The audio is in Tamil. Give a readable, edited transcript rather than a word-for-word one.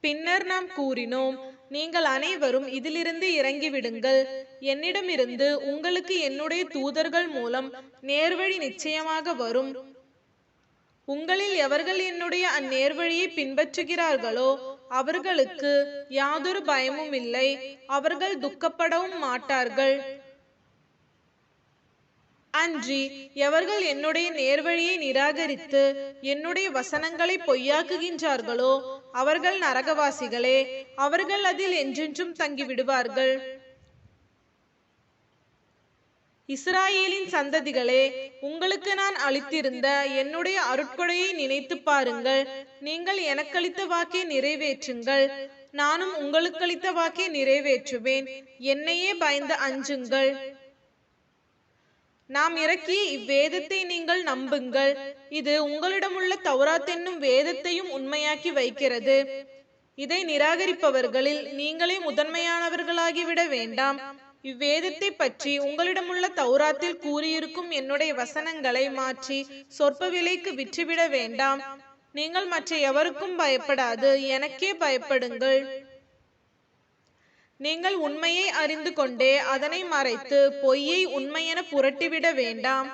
பின்னர் நாம் கூறினோம், நீங்கள் அனைவரும் இதிலிருந்து இறங்கிவிடுங்கள். என்னிடமிருந்து உங்களுக்கு என்னுடைய தூதர்கள் மூலம் நேர்வழி நிச்சயமாக வரும். உங்களில் எவர்கள் என்னுடைய அந்நேர்வழியை பின்பற்றுகிறார்களோ அவர்களுக்கு யாதொரு பயமும் இல்லை, அவர்கள் துக்கப்படவும் மாட்டார்கள். அன்றி எவர்கள் என்னுடைய நேர்வழியை நிராகரித்து என்னுடைய வசனங்களை பொய்யாக்குகின்றார்களோ அவர்கள் நரகவாசிகளே, அவர்கள் அதில் என்றென்றும் தங்கிவிடுவார்கள். இஸ்ராயேலின் சந்ததிகளே, உங்களுக்கு நான் அளித்திருந்த என்னுடைய அருட்கொடையை நினைத்து பாருங்கள். நீங்கள் எனக்களித்த வாக்கை நிறைவேற்றுங்கள், நானும் உங்களுக்களித்த வாக்கை நிறைவேற்றுவேன். என்னையே பயந்து அஞ்சுங்கள். நாம் இறக்கிய இவ்வேதத்தை நீங்கள் நம்புங்கள். இது உங்களிடமுள்ள தௌராத் என்னும் வேதத்தையும் உண்மையாக்கி வைக்கிறது. இதை நிராகரிப்பவர்களில் நீங்களே முதன்மையானவர்களாகிவிட வேண்டாம். இவ்வேதத்தை பற்றி உங்களிடமுள்ள தௌராத்தில் கூறியிருக்கும் என்னுடைய வசனங்களை மாற்றி சொற்ப விலைக்கு விற்றுவிட வேண்டாம். நீங்கள் மற்ற எவருக்கும் பயப்படாது எனக்கே பயப்படுங்கள். நீங்கள் உண்மையை அறிந்து கொண்டே அதனை மறைத்து பொய்யை உண்மையென புரட்டிவிட வேண்டாம்.